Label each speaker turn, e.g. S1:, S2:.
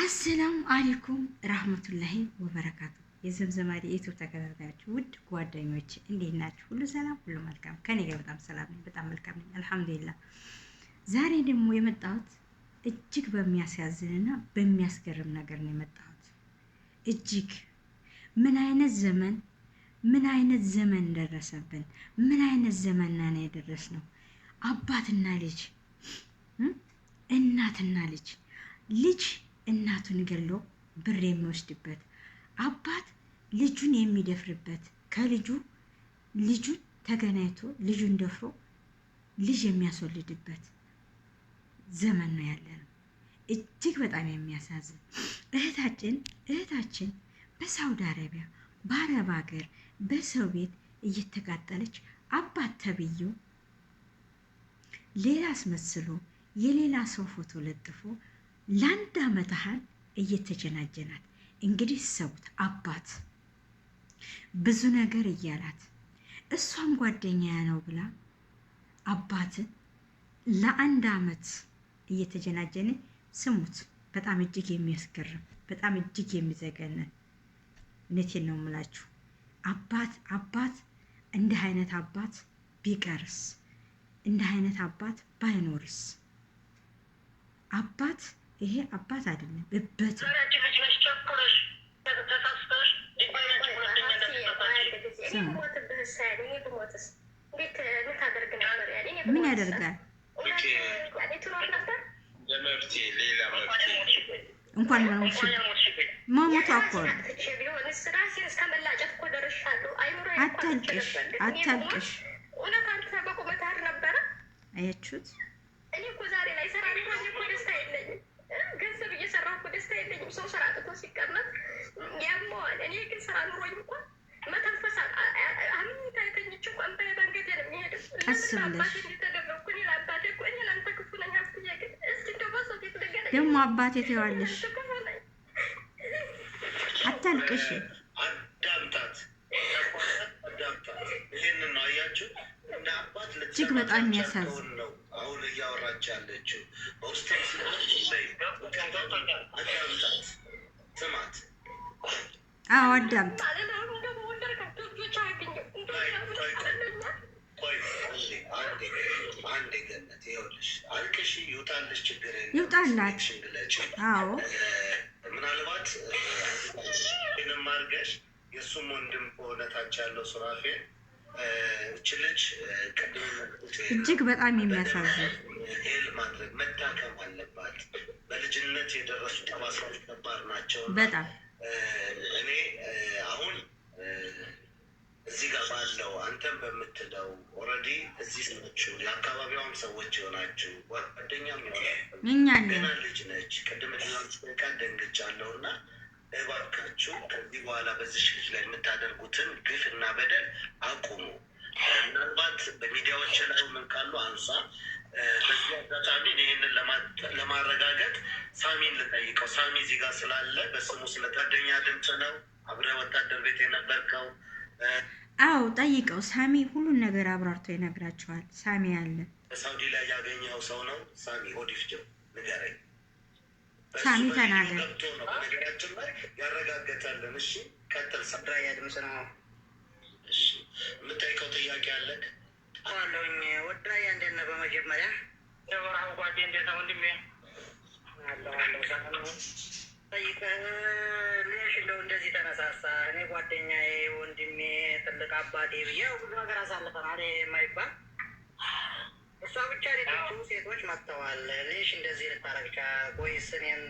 S1: አሰላሙ አለይኩም ረህመቱላሂ ወበረካቱ። የዘምዘማሪ የዩቲዩብ ተከታታዮች ውድ ጓደኞች እንዴት ናችሁ? ሁሉ ሰላም፣ ሁሉ መልካም። ከኔ ጋር በጣም ሰላም ነኝ፣ በጣም መልካም ነኝ፣ አልሐምዱሊላህ። ዛሬ ደግሞ የመጣሁት እጅግ በሚያሳዝንና በሚያስገርም ነገር ነው የመጣሁት። እጅግ ምን አይነት ዘመን ደረሰብን? ምን አይነት ዘመን ነው የደረስነው? አባትና ልጅ፣ እናትና ልጅ እናቱን ገሎ ብር የሚወስድበት፣ አባት ልጁን የሚደፍርበት፣ ልጁን ተገናኝቶ ልጁን ደፍሮ ልጅ የሚያስወልድበት ዘመን ነው ያለነው። እጅግ በጣም የሚያሳዝን። እህታችን በሳውዲ አረቢያ በአረብ ሀገር በሰው ቤት እየተቃጠለች አባት ተብዬው ሌላ አስመስሎ የሌላ ሰው ፎቶ ለጥፎ ለአንድ ዓመት ያህል እየተጀናጀናት። እንግዲህ ሰውት አባት ብዙ ነገር እያላት እሷም ጓደኛ ነው ብላ አባትን ለአንድ ዓመት እየተጀናጀነ ስሙት። በጣም እጅግ የሚያስገርም፣ በጣም እጅግ የሚዘገነን። እውነቴን ነው የምላችሁ። አባት እንዲህ አይነት አባት ቢቀርስ፣ እንዲህ አይነት አባት ባይኖርስ? አባት ይሄ አባት አይደለም፣ እበት ምን ያደርጋል? እንኳን መሞቷ እኮ ነው። አታልቅሽ። አያችሁት?
S2: እኔ እኮ ዛሬ ላይ ሰራ እኮ ደስታ የለኝም። ገንዘብ እየሰራሁ እኮ ደስታ የለኝም። ሰው ስራ አጥቶ ሲቀመጥ ያመዋል። እኔ ግን ስራ ኑሮኝ እንኳን መተንፈስ አምኝታ የተኝች እንኳን በመንገድ ነው የሚሄድ።
S1: ቀስ ብለሽ
S2: ተደረግኩ እኔ ለአባቴ እኮ እኔ ለአንተ ክፉ ነኝ አስብዬ፣ ግን እስኪ እንደው በሰው ፊት ነገር
S1: ደግሞ አባቴ ትይዋለሽ። አታልቅሽ።
S3: አዳምጣት። ይህንን ነው አያችሁ። እንደ አባት
S1: እጅግ በጣም የሚያሳዝን
S3: ነው አሁን እያወራች ያለችው። በውስጥ አዳምጣት፣ ስማት።
S1: አዎ አዳምጥ።
S3: አንዴ ገነት ይኸውልሽ፣ አልቅሽ፣ ይውጣልሽ፣ ችግር
S1: ይውጣላት። አዎ
S3: ምናልባት ይህንም አድርገሽ የእሱም ወንድም ከሆነታች ያለው ሱራፌል ልጅ
S1: እጅግ በጣም የሚያሳዝን
S3: ሄል ማድረግ መታከም አለባት። በልጅነት የደረሱ ጠባሳዎች ከባድ ናቸው።
S1: በጣም
S3: እኔ አሁን እዚህ ጋር ባለው አንተም በምትለው ኦልሬዲ እዚህ ናችሁ፣ የአካባቢዋም ሰዎች የሆናችሁ ጓደኛም
S1: እኛን
S3: ገና ልጅ ነች። ቅድም ቃል ደንግጫለሁ እና እባካችሁ ከዚህ በኋላ በዚህ ልጅ ላይ የምታደርጉትን ግፍ እና በደል አቁሙ። ምናልባት በሚዲያዎች ላይ ምን ካሉ አንሳ። በዚህ አጋጣሚ ይህንን ለማረጋገጥ ሳሚን ልጠይቀው። ሳሚ እዚህ ጋር ስላለ በስሙ ስለጓደኛ ድምፅ ነው። አብረህ ወታደር ቤት የነበርከው?
S1: አዎ ጠይቀው። ሳሚ ሁሉን ነገር አብራርቶ ይነግራቸዋል። ሳሚ አለ
S3: በሳውዲ ላይ ያገኘው ሰው ነው። ሳሚ ኦዲፍጀው ንገረኝ።
S1: ሳሚ ተናገር።
S3: ገብቶ ነው በነገራችን ላይ ያረጋገጠልን። እሺ ቀጥል።
S4: ሰብራያ ድምፅ ነው።
S3: እሺ የምጠይቀው ጥያቄ አለክ?
S4: አለኝ። ወድራያ እንዴት ነህ? በመጀመሪያ
S5: ደበራሁ ጓዴ እንዴት ነው ወንድሜ?
S4: አለሁ ጠይቀህ ልሽ እንደው እንደዚህ ተነሳሳ። እኔ ጓደኛዬ፣ ወንድሜ፣ ትልቅ አባቴ ብዬ ብዙ ነገር አሳልፈናል የማይባል እሷ ብቻ ሌሎቹ ሴቶች መጥተዋል። ልሽ እንደዚህ ልታረግቻ ወይስ እኔን